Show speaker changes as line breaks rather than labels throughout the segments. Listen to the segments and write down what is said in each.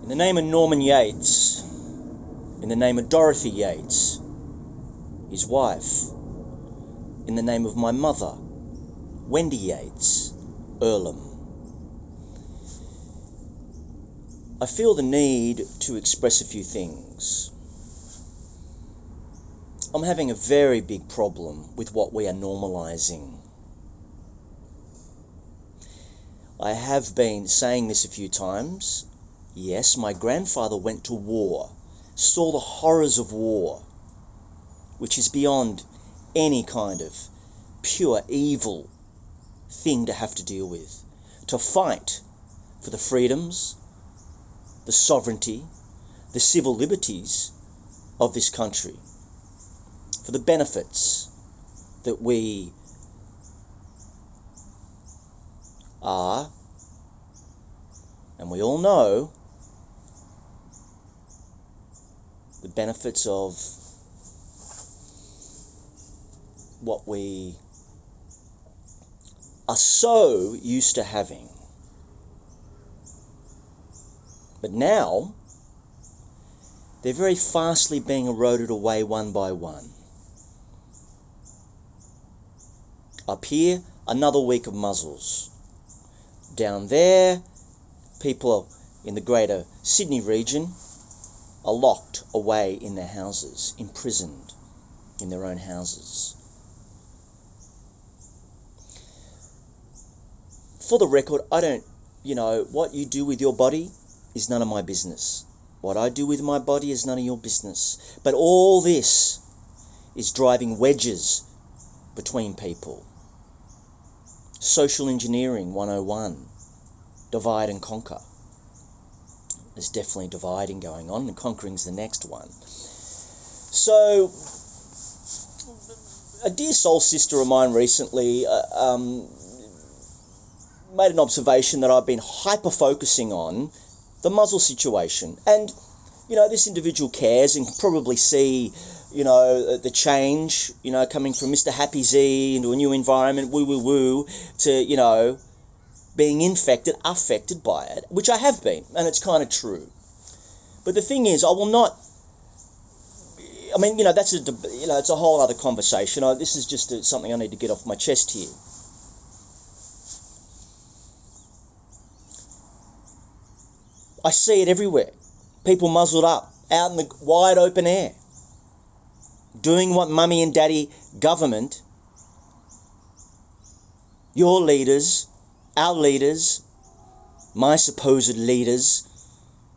In the name of Norman Yates, in the name of Dorothy Yates, his wife, in the name of my mother, Wendy Yates, Earlham, I feel the need to express a few things. I'm having a very big problem with what we are normalising. I have been saying this a few times. Yes, my grandfather went to war, saw the horrors of war, which is beyond any kind of pure evil thing to have to deal with. To fight for the freedoms, the sovereignty, the civil liberties of this country, for the benefits that we are, and we all know, the benefits of what we are so used to having. But now, they're very fastly being eroded away one by one. Up here, another week of muzzles. Down there, people in the greater Sydney region are locked away in their houses, imprisoned in their own houses. For the record, what you do with your body is none of my business. What I do with my body is none of your business. But all this is driving wedges between people. Social engineering 101, divide and conquer. There's definitely dividing going on, and conquering's the next one. So, a dear soul sister of mine recently made an observation that I've been hyper-focusing on, the muzzle situation. And, this individual cares and can probably see, the change, coming from Mr. Happy Z into a new environment, woo-woo-woo, to, being affected by it, which I have been, and it's kind of true. But the thing is, I will not, that's it's a whole other conversation. This is just something I need to get off my chest here. I see it everywhere. People muzzled up, out in the wide open air, doing what mummy and daddy government, your leaders, our leaders, my supposed leaders,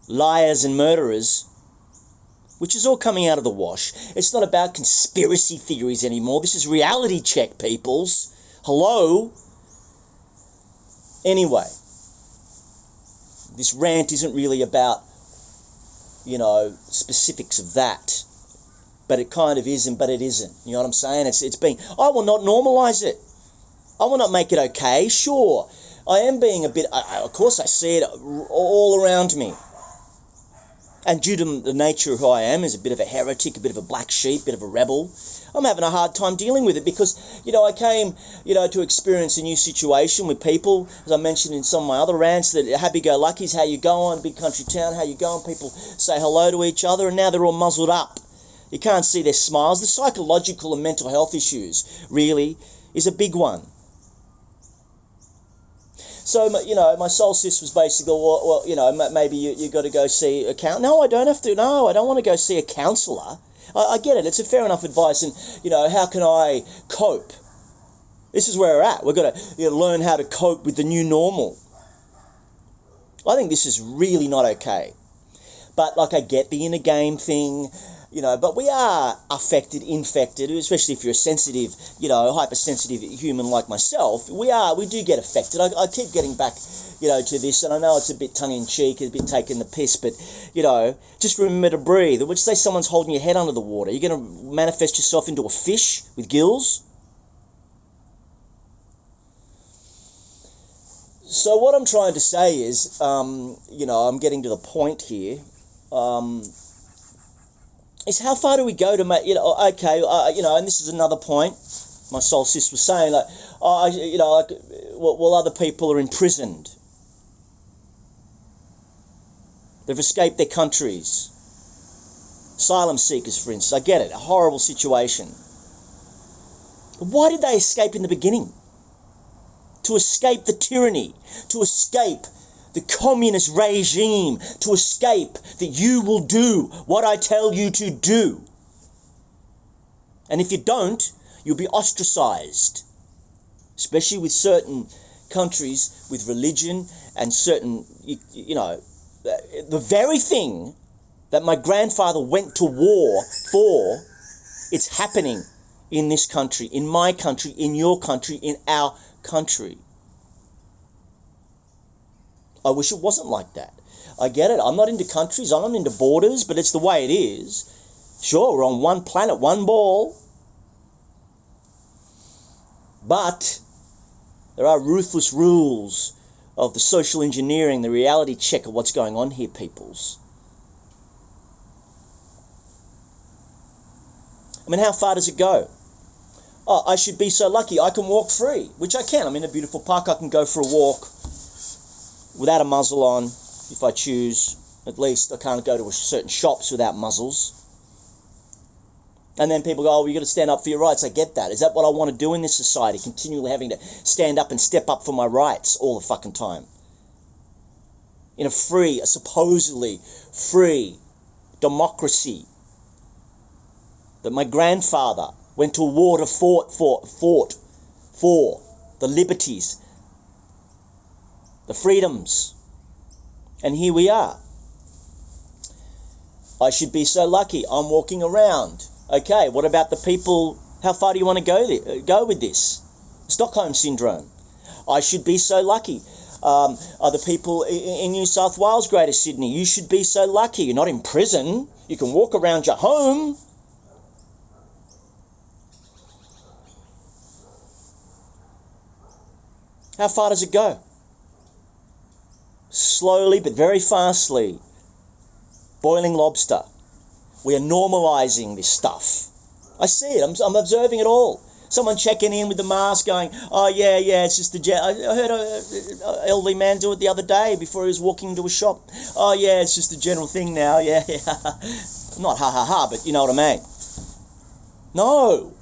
liars and murderers, which is all coming out of the wash. It's not about conspiracy theories anymore. This is reality check, peoples. Hello? Anyway, this rant isn't really about, specifics of that. But it kind of isn't, but it isn't. You know what I'm saying? I will not normalise it. I will not make it okay. Sure, I am being a bit, of course I see it all around me. And due to the nature of who I am, as a bit of a heretic, a bit of a black sheep, a bit of a rebel, I'm having a hard time dealing with it because, I came, to experience a new situation with people, as I mentioned in some of my other rants, that happy-go-luckies, how you going, big country town, how you going, people say hello to each other, and now they're all muzzled up. You can't see their smiles. The psychological and mental health issues, really, is a big one. So, my soul sis was basically, maybe you got to go see a counselor. No, I don't have to. No, I don't want to go see a counsellor. I get it. It's a fair enough advice. And, how can I cope? This is where we're at. We've got to learn how to cope with the new normal. I think this is really not okay. But, I get the inner game thing. But we are infected, especially if you're a sensitive, hypersensitive human like myself. We do get affected. I keep getting back, to this, and I know it's a bit tongue-in-cheek, a bit taking the piss, but, just remember to breathe. Which say someone's holding your head under the water. You're going to manifest yourself into a fish with gills? So what I'm trying to say is, I'm getting to the point here, is how far do we go to make, and this is another point my soul sis was saying, well, other people are imprisoned. They've escaped their countries. Asylum seekers, for instance. I get it. A horrible situation. But why did they escape in the beginning? To escape the tyranny. To escape the communist regime. To escape that you will do what I tell you to do. And if you don't, you'll be ostracized. Especially with certain countries with religion and certain, you know, the very thing that my grandfather went to war for, it's happening in this country, in my country, in your country, in our country. I wish it wasn't like that. I get it. I'm not into countries. I'm not into borders, but it's the way it is. Sure, we're on one planet, one ball. But there are ruthless rules of the social engineering, the reality check of what's going on here, peoples. I mean, how far does it go? Oh, I should be so lucky I can walk free, which I can. I'm in a beautiful park. I can go for a walk without a muzzle on if I choose. At least I can't go to certain shops without muzzles. And then people go, oh, well, you've got to stand up for your rights. I get that. Is that what I want to do in this society? Continually having to stand up and step up for my rights all the fucking time. In a free, a supposedly free democracy that my grandfather went to war to fought for the liberties, the freedoms. And here we are. I should be so lucky. I'm walking around. Okay, what about the people? How far do you want to go with this? Stockholm Syndrome. I should be so lucky. Are the people in New South Wales, Greater Sydney? You should be so lucky. You're not in prison. You can walk around your home. How far does it go? Slowly but very fastly. Boiling lobster. We are normalising this stuff. I see it. I'm observing it all. Someone checking in with the mask going, oh, yeah, it's just the... I heard an elderly man do it the other day before he was walking into a shop. Oh, yeah, it's just a general thing now. Yeah. Not ha, but you know what I mean. No.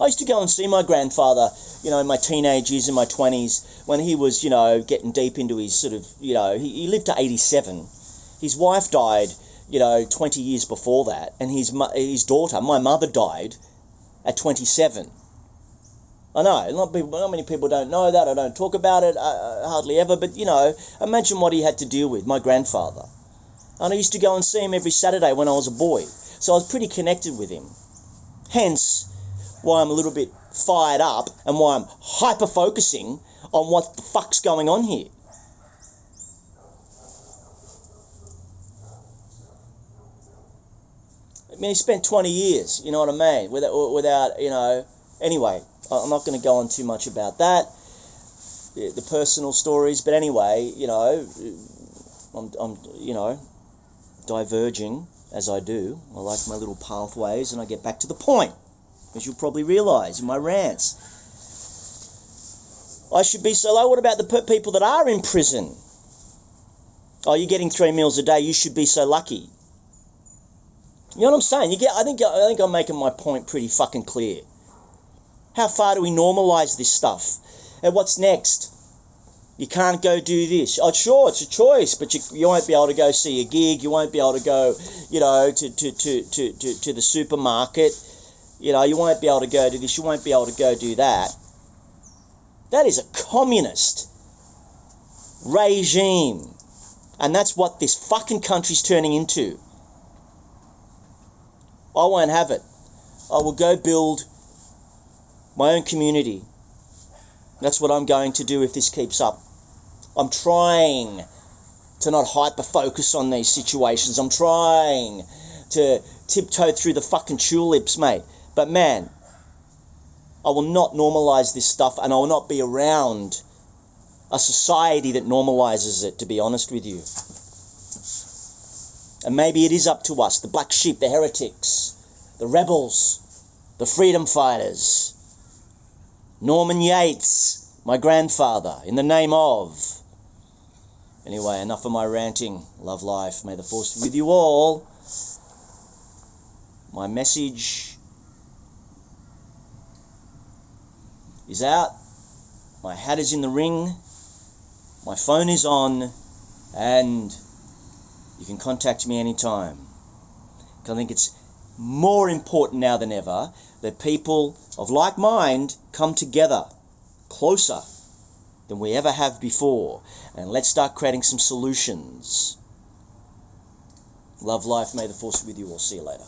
I used to go and see my grandfather, you know, in my teenage years, in my 20s, when he was, you know, getting deep into his sort of, you know, he lived to 87. His wife died, you know, 20 years before that, and his daughter, my mother, died at 27. I know, not many people don't know that. I don't talk about it hardly ever, but, you know, imagine what he had to deal with, my grandfather. And I used to go and see him every Saturday when I was a boy, so I was pretty connected with him. Hence why I'm a little bit fired up and why I'm hyper-focusing on what the fuck's going on here. I mean, he spent 20 years, you know what I mean, without you know... Anyway, I'm not going to go on too much about that, the personal stories, but anyway, you know, I'm you know, diverging as I do. I like my little pathways and I get back to the point, as you'll probably realise in my rants. I should be so low. What about the people that are in prison? Oh, you're getting 3 meals a day. You should be so lucky. You know what I'm saying? I think I'm making my point pretty fucking clear. How far do we normalise this stuff? And what's next? You can't go do this. Oh, sure, it's a choice, but you won't be able to go see a gig. You won't be able to go, you know, to the supermarket. You know, you won't be able to go to this. You won't be able to go do that. That is a communist regime. And that's what this fucking country's turning into. I won't have it. I will go build my own community. That's what I'm going to do if this keeps up. I'm trying to not hyper-focus on these situations. I'm trying to tiptoe through the fucking tulips, mate. But man, I will not normalise this stuff, and I will not be around a society that normalises it, to be honest with you. And maybe it is up to us, the black sheep, the heretics, the rebels, the freedom fighters. Norman Yates, my grandfather, in the name of. Anyway, enough of my ranting. Love life. May the force be with you all. My message is out. My hat is in the ring. My phone is on. And you can contact me anytime. I think it's more important now than ever that people of like mind come together closer than we ever have before. And let's start creating some solutions. Love life. May the force be with you all. See you later.